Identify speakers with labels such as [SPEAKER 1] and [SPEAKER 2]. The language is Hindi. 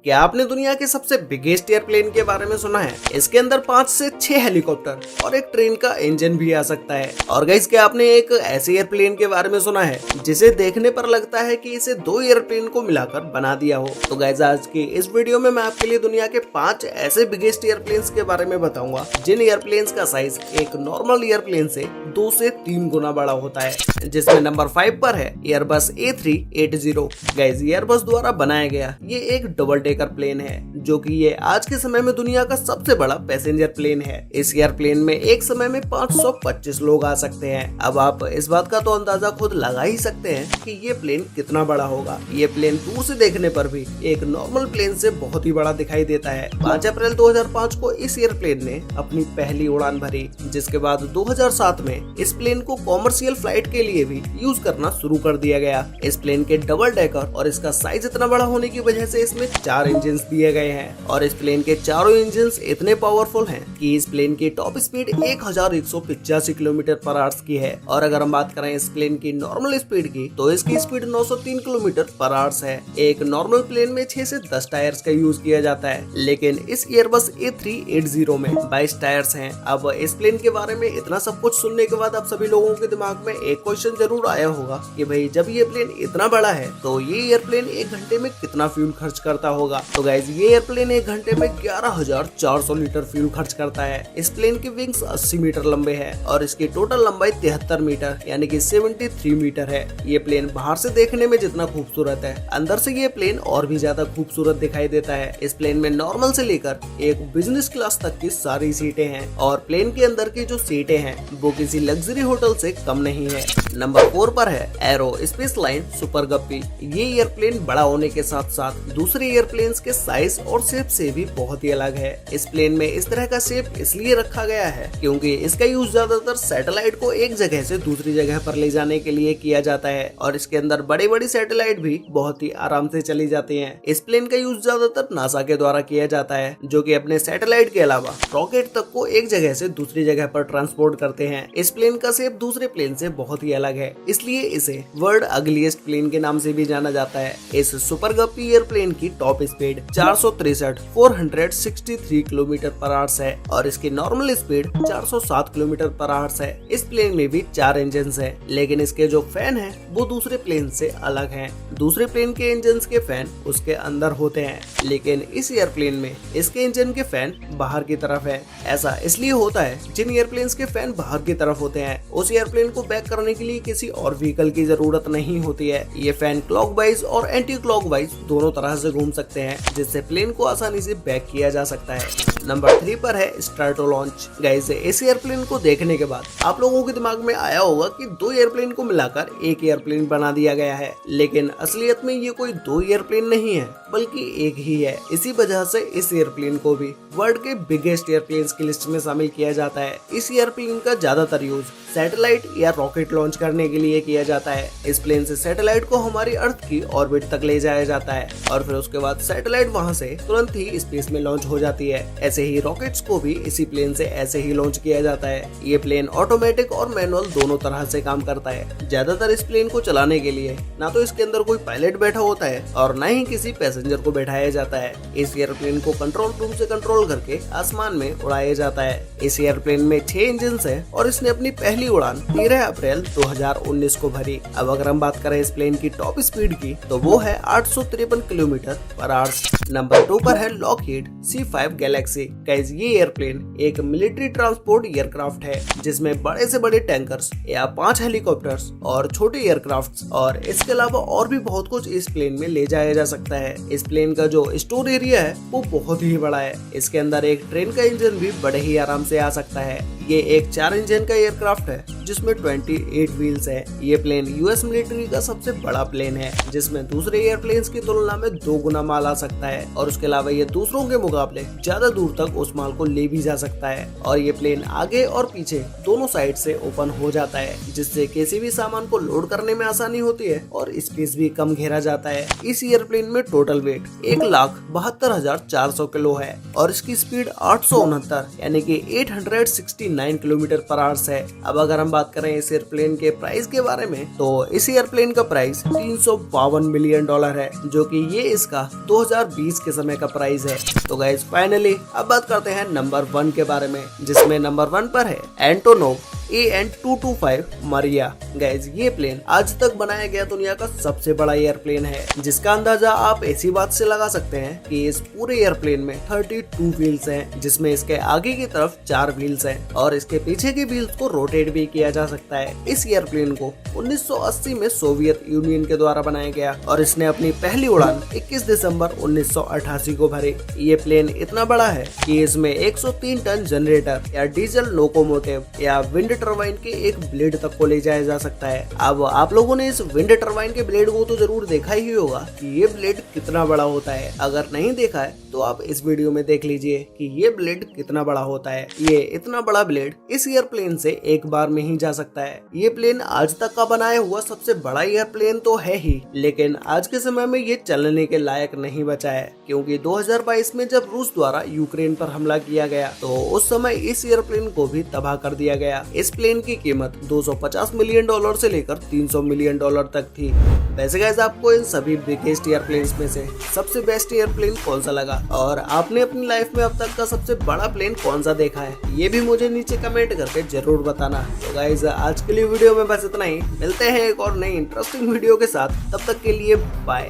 [SPEAKER 1] क्या आपने दुनिया के सबसे बिगेस्ट एयरप्लेन के बारे में सुना है? इसके अंदर 5 से 6 हेलीकॉप्टर और एक ट्रेन का इंजन भी आ सकता है। और गाइस, क्या आपने एक ऐसे एयरप्लेन के बारे में सुना है जिसे देखने पर लगता है कि इसे 2 एयरप्लेन को मिलाकर बना दिया हो? तो गाइस, आज की इस वीडियो में मैं आपके लिए दुनिया के 5 ऐसे बिगेस्ट एयरप्लेन्स के बारे में बताऊंगा जिन एयरप्लेन्स का साइज एक नॉर्मल एयरप्लेन से 2 से 3 गुना बड़ा होता है, जिसमें नंबर 5 पर है एयरबस A380। गाइस, एयरबस द्वारा बनाया गया ये एक डबल टेकर प्लेन है जो कि ये आज के समय में दुनिया का सबसे बड़ा पैसेंजर प्लेन है। इस एयरप्लेन में एक समय में 525 लोग आ सकते हैं। अब आप इस बात का तो अंदाजा खुद लगा ही सकते हैं कि ये प्लेन कितना बड़ा होगा। ये प्लेन दूर से देखने पर भी एक नॉर्मल प्लेन से बहुत ही बड़ा दिखाई देता है। 5 अप्रैल 2005 को इस एयरप्लेन ने अपनी पहली उड़ान भरी, जिसके बाद 2007 में इस प्लेन को कॉमर्शियल फ्लाइट के लिए भी यूज करना शुरू कर दिया गया। इस प्लेन के डबल डेकर और इसका साइज इतना बड़ा होने की वजह से इसमें 4 इंजन दिए गए हैं और इस प्लेन के चारों इंजन इतने पावरफुल हैं कि इस प्लेन की टॉप स्पीड 1185 किलोमीटर पर आवर्स की है। और अगर हम बात करें इस प्लेन की नॉर्मल स्पीड की, तो इसकी स्पीड 903 किलोमीटर पर आवर्स है। एक नॉर्मल प्लेन में 6 से 10 टायर्स का यूज किया जाता है, लेकिन इस एयरबस A380 में 22 टायर्स हैं। अब इस प्लेन के बारे में इतना सब कुछ सुनने के बाद आप सभी लोगों के दिमाग में एक क्वेश्चन जरूर आया होगा कि भाई, जब ये प्लेन इतना बड़ा है तो ये एयरप्लेन 1 घंटे में कितना फ्यूल खर्च करता होगा? तो गाइस, ये एयरप्लेन 1 घंटे में 11,400 लीटर फ्यूल खर्च करता है। इस प्लेन के विंग्स 80 मीटर लंबे हैं और इसकी टोटल लंबाई 73 मीटर यानी कि 73 मीटर है। ये प्लेन बाहर से देखने में जितना खूबसूरत है, अंदर से ये प्लेन और भी ज्यादा खूबसूरत दिखाई देता है। इस प्लेन में नॉर्मल से लेकर एक बिजनेस क्लास तक की सारी सीटें हैं और प्लेन के अंदर की जो सीटें हैं वो किसी लग्जरी होटल से कम नहीं है। नंबर 4 पर है एरो स्पेस लाइन सुपर गप्पी। ये एयरप्लेन बड़ा होने के साथ साथ दूसरे एयरप्लेन के साइज और शेप से भी बहुत ही अलग है। इस प्लेन में इस तरह का शेप इसलिए रखा गया है क्योंकि इसका यूज ज्यादातर सैटेलाइट को एक जगह से दूसरी जगह पर ले जाने के लिए किया जाता है और इसके अंदर बड़ी बड़ी सैटेलाइट भी बहुत ही आराम से चली जाती हैं। इस प्लेन का यूज ज्यादातर नासा के द्वारा किया जाता है, जो कि अपने सैटेलाइट के अलावा रॉकेट तक को एक जगह से दूसरी जगह पर ट्रांसपोर्ट करते हैं। इस प्लेन का शेप दूसरे प्लेन से बहुत ही अलग है, इसलिए इसे वर्ल्ड अगलीस्ट प्लेन के नाम से भी जाना जाता है। इस सुपर गप्पी एयरप्लेन की टॉप स्पीड 463 किलोमीटर पर आवर्स है और इसकी नॉर्मल स्पीड 407 किलोमीटर पर आवर्स है। इस प्लेन में भी 4 इंजन हैं, लेकिन इसके जो फैन हैं वो दूसरे प्लेन से अलग हैं। दूसरे प्लेन के इंजन के फैन उसके अंदर होते हैं, लेकिन इस एयरप्लेन में इसके इंजन के फैन बाहर की तरफ है। ऐसा इसलिए होता है, जिन एयरप्लेन के फैन बाहर की तरफ होते हैं उस एयरप्लेन को बैक करने के लिए किसी और व्हीकल की जरूरत नहीं होती है। ये फैन क्लॉकवाइज और एंटी क्लॉकवाइज दोनों तरह से घूम सकते हैं, जिससे प्लेन को आसानी से बैक किया जा सकता है। नंबर 3 पर है स्ट्राटो लॉन्च। गाइस, इस एयरप्लेन को देखने के बाद आप लोगों के दिमाग में आया होगा कि 2 एयरप्लेन को मिलाकर एक एयरप्लेन बना दिया गया है, लेकिन असलियत में ये कोई 2 एयरप्लेन नहीं है बल्कि एक ही है। इसी वजह से इस एयरप्लेन को भी वर्ल्ड के बिगेस्ट एयरप्लेन्स की लिस्ट में शामिल किया जाता है। इस एयरप्लेन का ज्यादातर यूज सैटेलाइट या रॉकेट लॉन्च करने के लिए किया जाता है। इस प्लेन से सैटेलाइट को हमारी अर्थ की ऑर्बिट तक ले जाया जाता है और फिर उसके बाद सैटेलाइट वहां से तुरंत ही स्पेस में लॉन्च हो जाती है। ऐसे ही रॉकेट्स को भी इसी प्लेन से ऐसे ही लॉन्च किया जाता है। ये प्लेन ऑटोमेटिक और मैनुअल दोनों तरह से काम करता है। ज्यादातर इस प्लेन को चलाने के लिए ना तो इसके अंदर कोई पायलट बैठा होता है और ना ही किसी पैसेंजर को बैठाया जाता है। इस एयरप्लेन को कंट्रोल रूम से कंट्रोल करके आसमान में उड़ाया जाता है। इस एयरप्लेन में 6 इंजन है और इसने अपनी पहली उड़ान 13 अप्रैल 2019 को भरी। अब अगर हम बात करें इस प्लेन की टॉप स्पीड की, तो वो है 853 किलोमीटर पर आवर्स। नंबर 2 पर है लॉकहीड C5 गैलेक्सी। गाइस, ये एयरप्लेन एक मिलिट्री ट्रांसपोर्ट एयरक्राफ्ट है जिसमें बड़े से बड़े टैंकर्स या 5 हेलीकॉप्टर्स और छोटे एयरक्राफ्ट और इसके अलावा और भी बहुत कुछ इस प्लेन में ले जाया जा सकता है। इस प्लेन का जो स्टोर एरिया है वो बहुत ही बड़ा है। इसके अंदर एक ट्रेन का इंजन भी बड़े ही आराम से आ सकता है। ये एक 4 इंजन का एयरक्राफ्ट है जिसमें 28 व्हील्स है। ये प्लेन यूएस मिलिट्री का सबसे बड़ा प्लेन है, जिसमें दूसरे एयरप्लेन्स की तुलना में 2 गुना माल आ सकता है और उसके अलावा ये दूसरों के मुकाबले ज्यादा दूर तक उस माल को ले भी जा सकता है। और ये प्लेन आगे और पीछे दोनों साइड से ओपन हो जाता है, जिससे किसी भी सामान को लोड करने में आसानी होती है और स्पेस भी कम घेरा जाता है। इस एयरप्लेन में टोटल वेट 1,72,400 किलो है और इसकी स्पीड 869 यानी कि 869 किलोमीटर पर आवर्स है। अब अगर हम बात करें इस एयरप्लेन के प्राइस के बारे में तो इस एयरप्लेन का प्राइस $352 मिलियन है, जो कि ये इसका 2020 के समय का प्राइस है। तो गाइस फाइनली अब बात करते हैं नंबर 1 के बारे में, जिसमें नंबर 1 पर है एंटोनोव AN-225 मारिया। गाइस ये प्लेन आज तक बनाया गया दुनिया का सबसे बड़ा एयरप्लेन है, जिसका अंदाजा आप ऐसी बात से लगा सकते हैं कि इस पूरे एयरप्लेन में 32 व्हील्स हैं, जिसमें इसके आगे की तरफ 4 व्हील्स हैं और इसके पीछे की व्हील्स को रोटेट भी किया जा सकता है। इस एयरप्लेन को 1980 में सोवियत यूनियन के द्वारा बनाया गया और इसने अपनी पहली उड़ान 21 दिसंबर 1988 को भरी। ये प्लेन इतना बड़ा है कि इसमें 103 टन जनरेटर या डीजल लोकोमोटिव या विंड टरबाइन के एक ब्लेड तक को ले जाया जा सकता है। अब आप लोगों ने इस विंड टरबाइन के ब्लेड को तो जरूर देखा ही होगा कि ये ब्लेड कितना बड़ा होता है। अगर नहीं देखा है तो आप इस वीडियो में देख लीजिए कि ये ब्लेड कितना बड़ा होता है। ये इतना बड़ा ब्लेड इस एयरप्लेन से एक बार में ही जा सकता है। ये प्लेन आज तक का बनाया हुआ सबसे बड़ा एयरप्लेन तो है ही, लेकिन आज के समय में ये चलने के लायक नहीं बचा है, क्योंकि 2022 में जब रूस द्वारा यूक्रेन पर हमला किया गया तो उस समय इस एयरप्लेन को भी तबाह कर दिया गया। इस प्लेन की कीमत $250 मिलियन से लेकर $300 मिलियन तक थी। वैसे गाइस आपको इन सभी बिगेस्ट एयरप्लेन्स में से सबसे बेस्ट एयरप्लेन कौन सा लगा और आपने अपनी लाइफ में अब तक का सबसे बड़ा प्लेन कौन सा देखा है, ये भी मुझे नीचे कमेंट करके जरूर बताना। तो गाइस आज के लिए वीडियो में बस इतना ही। मिलते हैं एक और नई इंटरेस्टिंग वीडियो के साथ, तब तक के लिए बाय।